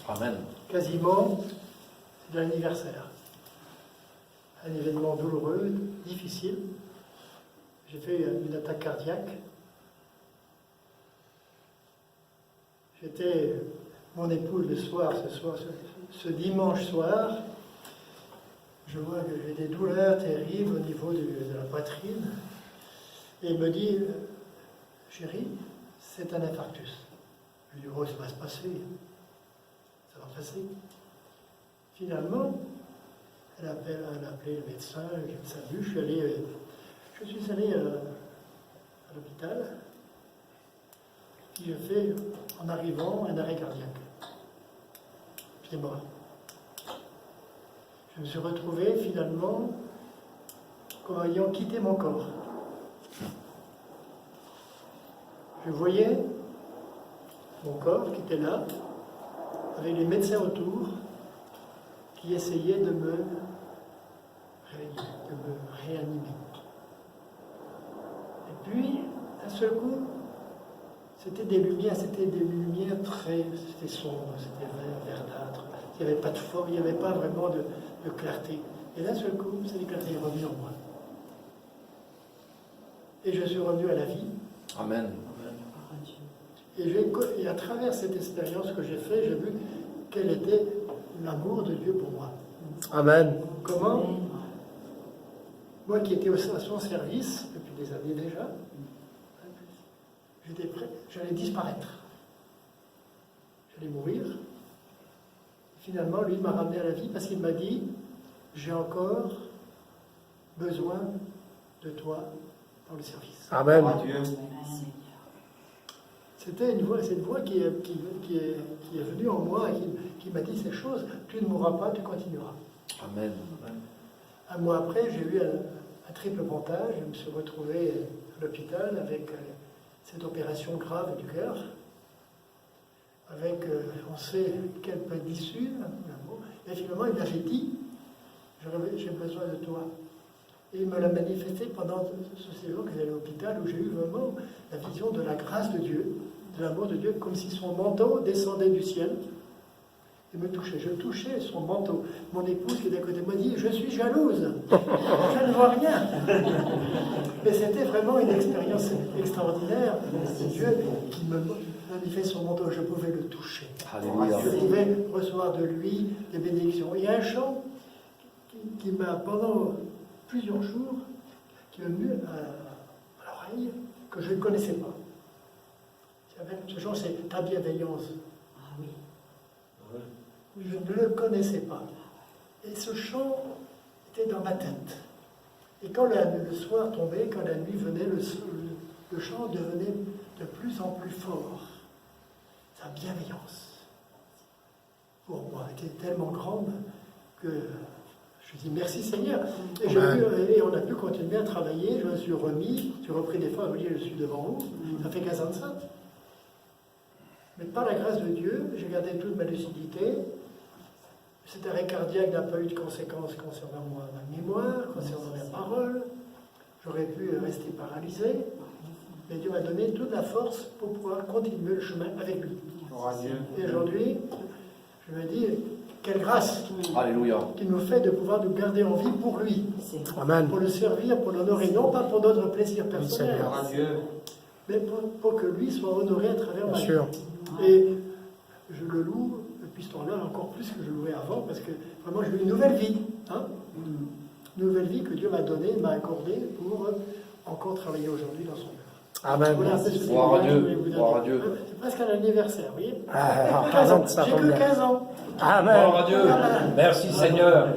Amen. Quasiment, c'est de l'anniversaire. Un événement douloureux, difficile. J'ai fait une attaque cardiaque. J'étais mon épouse ce dimanche soir. Je vois que j'ai des douleurs terribles au niveau de la poitrine. Et il me dit, chérie, c'est un infarctus. Je lui dis, oh, ça va se passer. Ça va passer. Finalement, elle a appelé le médecin, je suis allé à l'hôpital. Puis je fais, en arrivant, un arrêt cardiaque. Puis il est mort. Je me suis retrouvé finalement comme ayant quitté mon corps. Je voyais mon corps qui était là, avec les médecins autour, qui essayaient de me réanimer. Et puis, d'un seul coup, c'était des lumières c'était sombre, c'était verdâtre. Il n'y avait pas de forme, il n'y avait pas vraiment de clarté. Et d'un seul coup, cette clarté est revenue en moi. Et je suis revenu à la vie. Amen. Et à travers cette expérience que j'ai faite, j'ai vu quel était l'amour de Dieu pour moi. Amen. Comment, moi qui étais à son service depuis des années déjà, j'étais prêt, j'allais disparaître. J'allais mourir. Finalement, lui m'a ramené à la vie parce qu'il m'a dit, j'ai encore besoin de toi dans le service. Amen. C'était cette voix qui est venue en moi et qui m'a dit ces choses. Tu ne mourras pas, tu continueras. Amen. Un mois après, j'ai eu un triple pontage. Je me suis retrouvé à l'hôpital avec cette opération grave du cœur, avec, on sait, quel peu d'issue. Et finalement, il m'avait dit, j'ai besoin de toi. Et il me l'a manifesté pendant ce séjour que j'allais à l'hôpital, où j'ai eu vraiment la vision de la grâce de Dieu, de l'amour de Dieu, comme si son manteau descendait du ciel et me touchait. Je touchais son manteau. Mon épouse qui est à côté de moi dit, je suis jalouse, je ne vois rien. Mais c'était vraiment une expérience extraordinaire de Dieu qui me manifeste son manteau. Je pouvais le toucher. Alléluia. Je pouvais recevoir de lui des bénédictions. Il y a un chant qui m'a, pendant plusieurs jours, qui m'a mis à l'oreille, que je ne connaissais pas. Ce chant, c'est ta bienveillance. Je ne le connaissais pas. Et ce chant était dans ma tête. Et quand le soir tombait, quand la nuit venait, le chant devenait de plus en plus fort. Sa bienveillance, pour moi, était tellement grande que je dis merci Seigneur. Et on a pu continuer à travailler. Je me suis remis, j'ai repris des fois, je me dis, je suis devant vous. Ça fait 15 ans de ça. Mais par la grâce de Dieu, j'ai gardé toute ma lucidité. Cet arrêt cardiaque n'a pas eu de conséquences concernant ma mémoire, concernant ma parole. J'aurais pu rester paralysé. Mais Dieu m'a donné toute la force pour pouvoir continuer le chemin avec lui. Et aujourd'hui, je me dis, quelle grâce qu'il nous fait de pouvoir nous garder en vie pour lui. Amen. Pour le servir, pour l'honorer, non pas pour notre plaisir personnel, mais pour que lui soit honoré à travers ma vie. Et je le loue depuis ce temps-là encore plus que je louais avant, parce que vraiment j'ai eu une nouvelle vie. Une nouvelle vie que Dieu m'a donnée, m'a accordée pour encore travailler aujourd'hui dans son œuvre. Amen. Voilà, Gloire à Dieu. Gloire à Dieu. C'est presque un anniversaire, vous voyez. Ah, J'ai que 15 ans. Amen. Gloire à Dieu. Merci Seigneur.